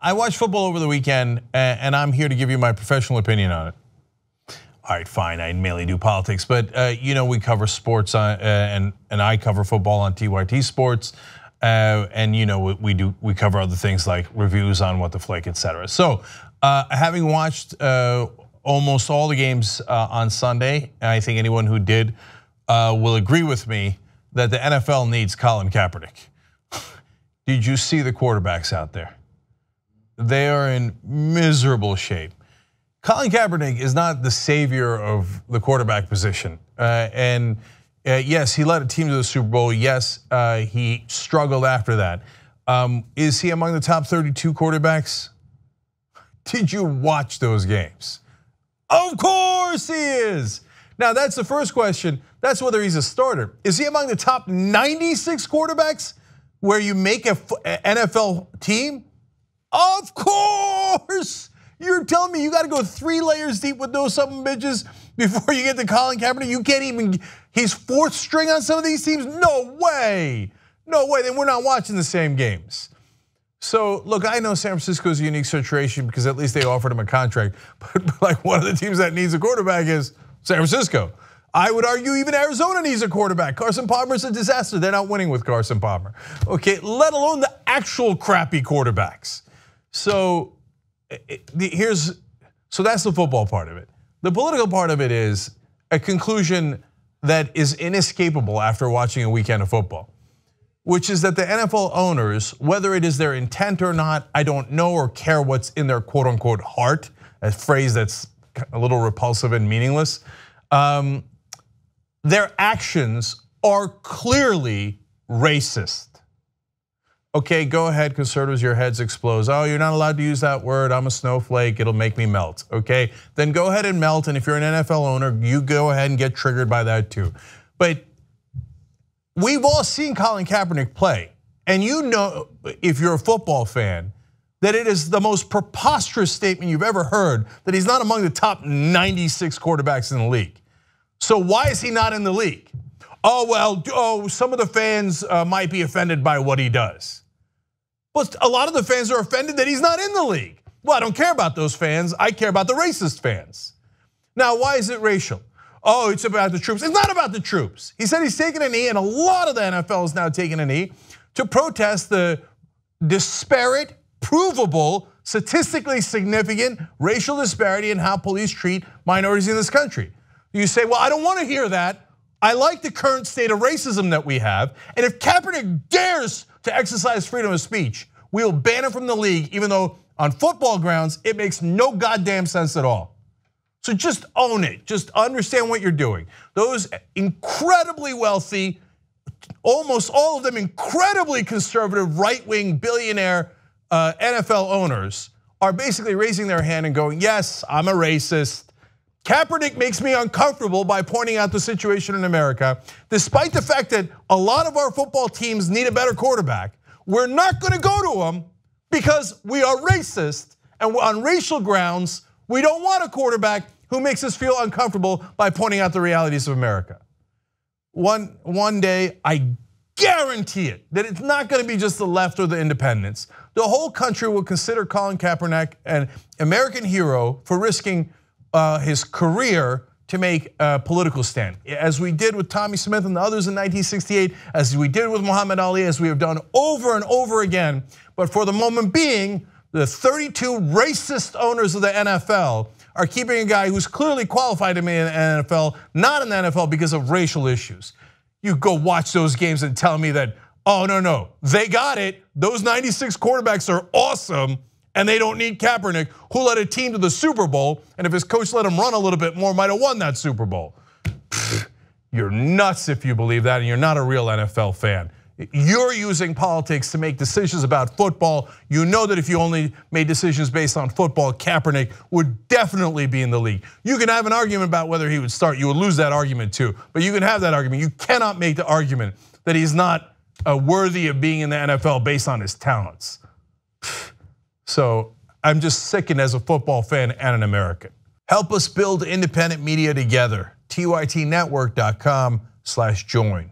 I watched football over the weekend, and I'm here to give you my professional opinion on it. All right, fine, I mainly do politics, but we cover sports, and I cover football on TYT Sports, and we cover other things like reviews on What the Flick, etc. So, having watched almost all the games on Sunday, and I think anyone who did will agree with me that the NFL needs Colin Kaepernick. Did you see the quarterbacks out there? They are in miserable shape. Colin Kaepernick is not the savior of the quarterback position. Yes, he led a team to the Super Bowl. Yes, he struggled after that. Is he among the top 32 quarterbacks? Did you watch those games? Of course he is. Now that's the first question. That's whether he's a starter. Is he among the top 96 quarterbacks where you make an NFL team? Of course. You're telling me you got to go 3 layers deep with those something bitches before you get to Colin Kaepernick? You can't even, he's 4th string on some of these teams? No way. No way, then we're not watching the same games. So look, I know San Francisco is a unique situation because at least they offered him a contract. But like one of the teams that needs a quarterback is San Francisco. I would argue even Arizona needs a quarterback. Carson Palmer's a disaster. They're not winning with Carson Palmer. Okay, let alone the actual crappy quarterbacks. So that's the football part of it. The political part of it is a conclusion that is inescapable after watching a weekend of football, which is that the NFL owners, whether it is their intent or not, I don't know or care what's in their quote unquote heart, a phrase that's a little repulsive and meaningless. Their actions are clearly racist. Okay, go ahead, conservatives, your heads explode. Oh, you're not allowed to use that word. I'm a snowflake, it'll make me melt. Okay, then go ahead and melt, and if you're an NFL owner, you go ahead and get triggered by that too. But we've all seen Colin Kaepernick play, and you know, if you're a football fan, that it is the most preposterous statement you've ever heard that he's not among the top 96 quarterbacks in the league. So why is he not in the league? Oh, well, some of the fans might be offended by what he does. Well, a lot of the fans are offended that he's not in the league. Well, I don't care about those fans. I care about the racist fans. Now, why is it racial? Oh, it's about the troops. It's not about the troops. He said he's taking a knee, and a lot of the NFL is now taking a knee to protest the disparate, provable, statistically significant racial disparity in how police treat minorities in this country. You say, well, I don't want to hear that. I like the current state of racism that we have. And if Kaepernick dares to exercise freedom of speech, we'll ban him from the league, even though on football grounds, it makes no goddamn sense at all. So just own it, just understand what you're doing. Those incredibly wealthy, almost all of them incredibly conservative, right-wing billionaire NFL owners are basically raising their hand and going, yes, I'm a racist. Kaepernick makes me uncomfortable by pointing out the situation in America. Despite the fact that a lot of our football teams need a better quarterback, we're not gonna go to him because we are racist, and on racial grounds, we don't want a quarterback who makes us feel uncomfortable by pointing out the realities of America. One day, I guarantee it, that it's not gonna be just the left or the independents. The whole country will consider Colin Kaepernick an American hero for risking his career to make a political stand, as we did with Tommy Smith and the others in 1968, as we did with Muhammad Ali, as we have done over and over again. But for the moment being, the 32 racist owners of the NFL are keeping a guy who's clearly qualified to be in the NFL, not in the NFL because of racial issues. You go watch those games and tell me that, oh no, they got it. Those 96 quarterbacks are awesome, and they don't need Kaepernick, who led a team to the Super Bowl, and if his coach let him run a little bit more, might have won that Super Bowl. You're nuts if you believe that, and you're not a real NFL fan. You're using politics to make decisions about football. You know that if you only made decisions based on football, Kaepernick would definitely be in the league. You can have an argument about whether he would start. You would lose that argument too, but you can have that argument. You cannot make the argument that he's not worthy of being in the NFL based on his talents. So I'm just sickened as a football fan and an American. Help us build independent media together. TYTnetwork.com/join.